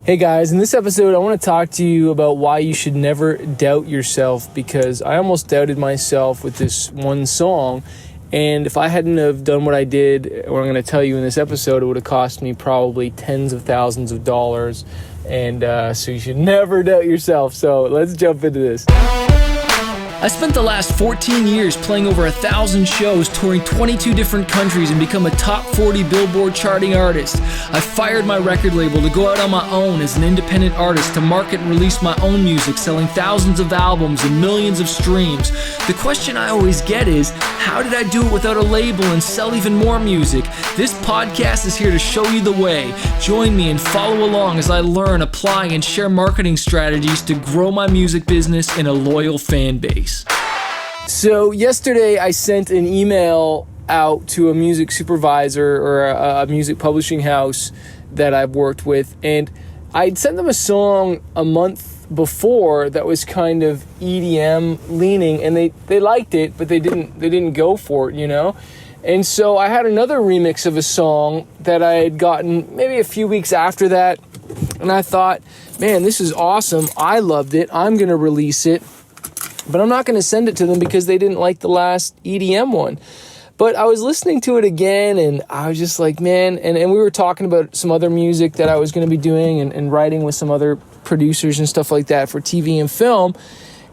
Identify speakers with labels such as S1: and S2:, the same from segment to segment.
S1: Hey guys, in this episode I want to talk to you about why you should never doubt yourself, because I almost doubted myself with this one song, and if I hadn't have done what I did, what I'm going to tell you in this episode, it would have cost me probably tens of thousands of dollars, and so you should never doubt yourself. So let's jump into this.
S2: I spent the last 14 years playing over 1,000 shows, touring 22 different countries, and become a top 40 Billboard charting artist. I fired my record label to go out on my own as an independent artist, to market and release my own music, selling thousands of albums and millions of streams. The question I always get is, how did I do it without a label and sell even more music? This podcast is here to show you the way. Join me and follow along as I learn, apply, and share marketing strategies to grow my music business and a loyal fan base.
S1: So yesterday I sent an email out to a music supervisor or a music publishing house that I've worked with, and I'd sent them a song a month before that was kind of EDM leaning, and they liked it, but they didn't go for it, you know? And so I had another remix of a song that I had gotten maybe a few weeks after that, and I thought, man, this is awesome. I loved it. I'm going to release it. But I'm not going to send it to them because they didn't like the last EDM one. But I was listening to it again, and I was just like, man, and we were talking about some other music that I was going to be doing and writing with some other producers and stuff like that for TV and film.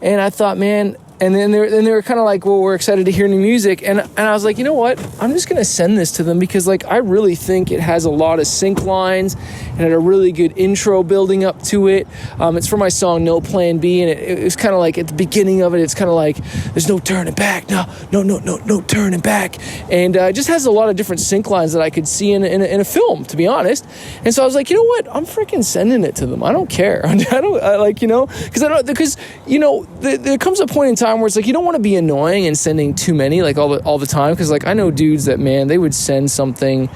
S1: And I thought, man, and then they were kind of like, well, we're excited to hear new music. And I was like, you know what? I'm just going to send this to them because, like, I really think it has a lot of sync lines and had a really good intro building up to it. It's for my song No Plan B, and it was kind of like at the beginning of it, it's kind of like, there's no turning back. No turning back. And it just has a lot of different sync lines that I could see in a film, to be honest. And so I was like, you know what? I'm freaking sending it to them. I don't care. Because there comes a point in time where it's like you don't want to be annoying and sending too many like all the time, because like I know dudes that, man, they would send something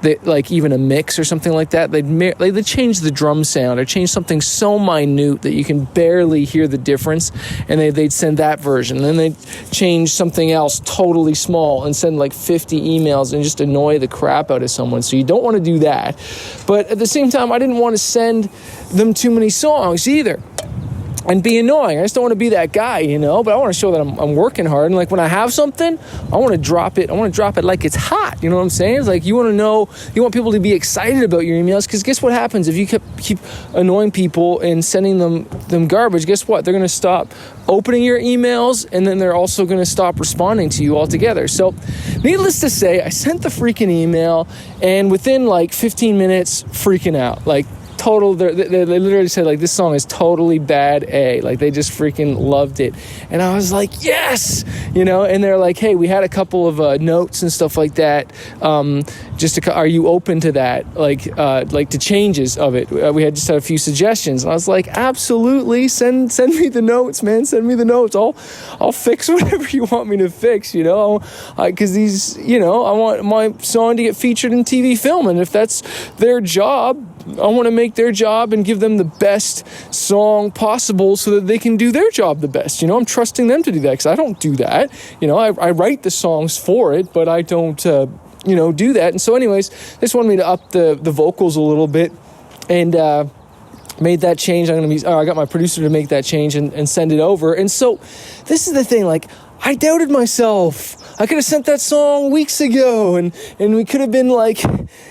S1: that, like, even a mix or something like that, they'd change the drum sound or change something so minute that you can barely hear the difference, and they'd send that version, and then they'd change something else totally small and send like 50 emails and just annoy the crap out of someone. So you don't want to do that, but at the same time I didn't want to send them too many songs either and be annoying. I just don't want to be that guy, you know, but I want to show that I'm working hard. And like when I have something, I want to drop it like it's hot. You know what I'm saying? It's like you want people to be excited about your emails, because guess what happens if you keep annoying people and sending them garbage? Guess what? They're going to stop opening your emails, and then they're also going to stop responding to you altogether. So needless to say, I sent the freaking email, and within like 15 minutes, freaking out. Like, they literally said, like, this song is totally bad A. Like, they just freaking loved it. And I was like, yes, you know. And they're like, hey, we had a couple of notes and stuff like that. Are you open to that? Like to changes of it. We had just had a few suggestions. And I was like, absolutely, send me the notes, man. Send me the notes. I'll fix whatever you want me to fix, you know. Because these, you know, I want my song to get featured in TV film, and if that's their job, I want to make their job and give them the best song possible so that they can do their job the best. You know, I'm trusting them to do that, because I don't do that. You know, I write the songs for it, but I don't, do that. And so anyways, they just wanted me to up the vocals a little bit, and made that change. I got my producer to make that change and send it over. And so this is the thing, like, I doubted myself. I could have sent that song weeks ago, and we could have been like,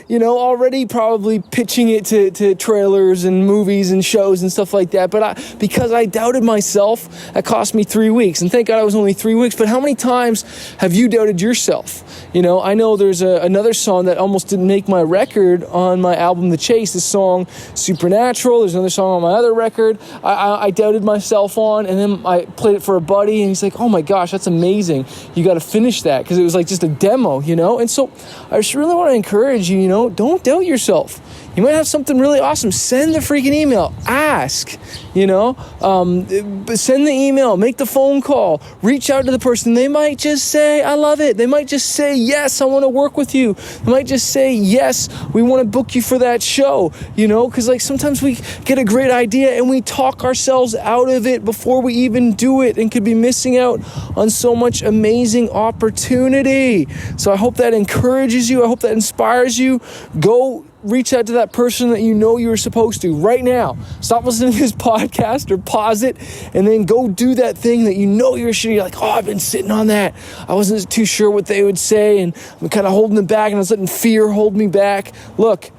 S1: you know, already probably pitching it to trailers and movies and shows and stuff like that. But because I doubted myself, it cost me 3 weeks. And thank God it was only 3 weeks. But how many times have you doubted yourself? You know, I know there's another song that almost didn't make my record on my album, The Chase, this song, Supernatural. There's another song on my other record I doubted myself on, and then I played it for a buddy, and he's like, oh my gosh, that's amazing. You got to finish that, because it was like just a demo, you know. And so I just really want to encourage you, you know, don't doubt yourself. You might have something really awesome. Send the freaking email. Ask, you know. Send the email. Make the phone call. Reach out to the person. They might just say, I love it. They might just say, yes, I want to work with you. They might just say, yes, we want to book you for that show, you know. Because like sometimes we get a great idea and we talk ourselves out of it before we even do it, and could be missing out on so much amazing opportunity. So I hope that encourages you. I hope that inspires you. Go reach out to that person that you know you were supposed to right now. Stop listening to this podcast or pause it and then go do that thing that you know you're like, oh, I've been sitting on that. I wasn't too sure what they would say and I'm kind of holding it back and I was letting fear hold me back. Look,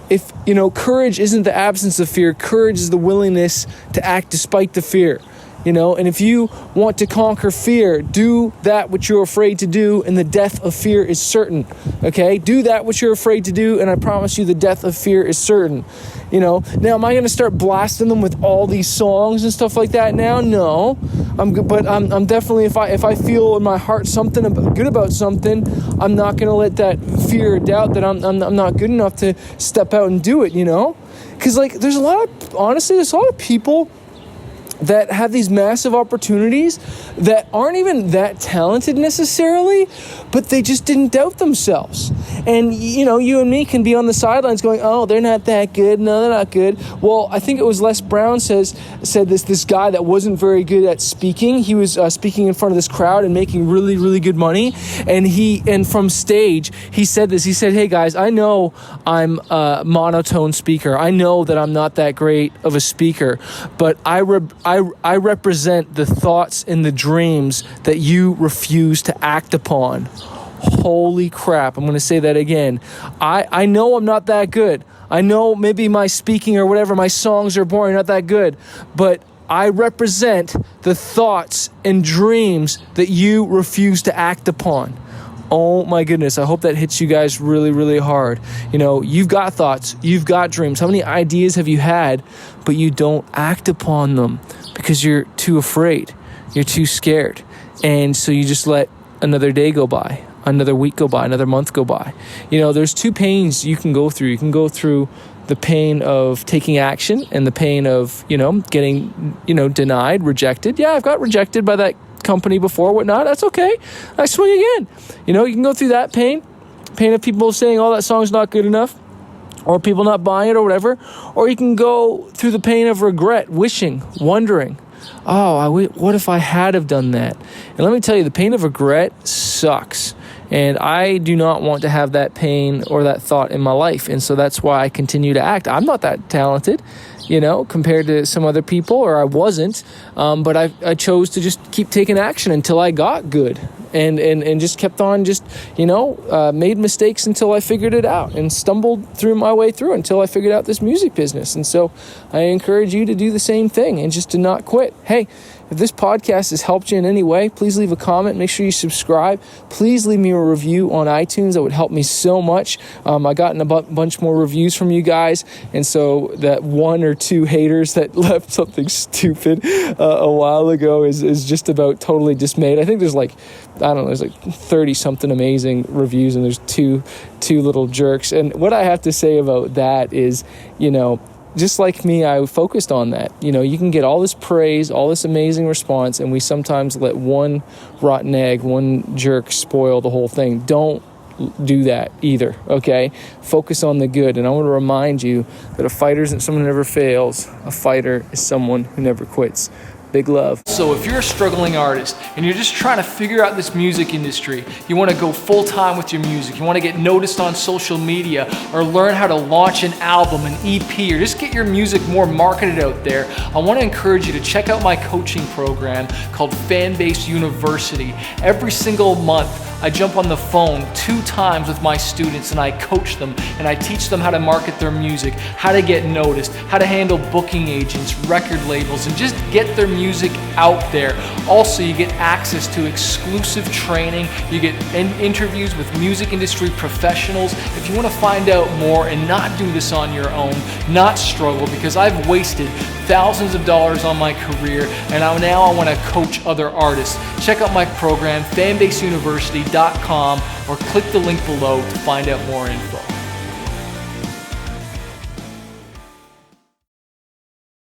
S1: if, courage isn't the absence of fear, courage is the willingness to act despite the fear. And if you want to conquer fear, do that which you're afraid to do, and the death of fear is certain, okay? Do that which you're afraid to do, and I promise you the death of fear is certain, Now, am I going to start blasting them with all these songs and stuff like that now? No. I'm definitely, if I feel in my heart something good about something, I'm not going to let that fear or doubt that I'm not good enough to step out and do it, Because, there's a lot of people that have these massive opportunities that aren't even that talented necessarily, but they just didn't doubt themselves. And, you and me can be on the sidelines going, oh, they're not that good. No, they're not good. Well, I think it was Les Brown said this guy that wasn't very good at speaking. He was speaking in front of this crowd and making really, really good money. And from stage, he said this. He said, hey, guys, I know I'm a monotone speaker. I know that I'm not that great of a speaker, but I represent the thoughts and the dreams that you refuse to act upon. Holy crap. I'm going to say that again. I know I'm not that good. I know maybe my speaking or whatever, my songs are boring, not that good, but I represent the thoughts and dreams that you refuse to act upon. Oh my goodness, I hope that hits you guys really, really hard. You've got thoughts, you've got dreams. How many ideas have you had, but you don't act upon them because you're too afraid, you're too scared. And so you just let another day go by, another week go by, another month go by. There's two pains you can go through. You can go through the pain of taking action and the pain of, getting, denied, rejected. Yeah, I've got rejected by that company before, whatnot. That's okay. I swing again. You can go through that pain of people saying, oh, that song's not good enough, or people not buying it or whatever. Or you can go through the pain of regret, wishing, wondering, oh, what if I had have done that? And let me tell you, the pain of regret sucks. And I do not want to have that pain or that thought in my life. And so that's why I continue to act. I'm not that talented, compared to some other people, or I wasn't. But I chose to just keep taking action until I got good. And just kept on made mistakes until I figured it out and stumbled through my way through until I figured out this music business. And so I encourage you to do the same thing and just to not quit. Hey, if this podcast has helped you in any way, please leave a comment. Make sure you subscribe. Please leave me a review on iTunes. That would help me so much. I gotten a bunch more reviews from you guys. And so that one or two haters that left something stupid a while ago is just about totally dismayed. I think there's there's 30 something amazing reviews and there's two little jerks. And what I have to say about that is, just like me, I focused on that. You can get all this praise, all this amazing response, and we sometimes let one rotten egg, one jerk spoil the whole thing. Don't do that either, okay? Focus on the good. And I want to remind you that a fighter isn't someone who never fails. A fighter is someone who never quits. Big love. So if you're a struggling artist and you're just trying to figure out this music industry, you want to go full time with your music, you want to get noticed on social media or learn how to launch an album, an EP, or just get your music more marketed out there, I want to encourage you to check out my coaching program called Fanbase University. Every single month, I jump on the phone 2 times with my students and I coach them and I teach them how to market their music, how to get noticed, how to handle booking agents, record labels, and just get their music out there. Also, you get access to exclusive training, you get interviews with music industry professionals. If you want to find out more and not do this on your own, not struggle, because I've wasted thousands of dollars on my career and now I want to coach other artists. Check out my program, fanbaseuniversity.com, or click the link below to find out more info.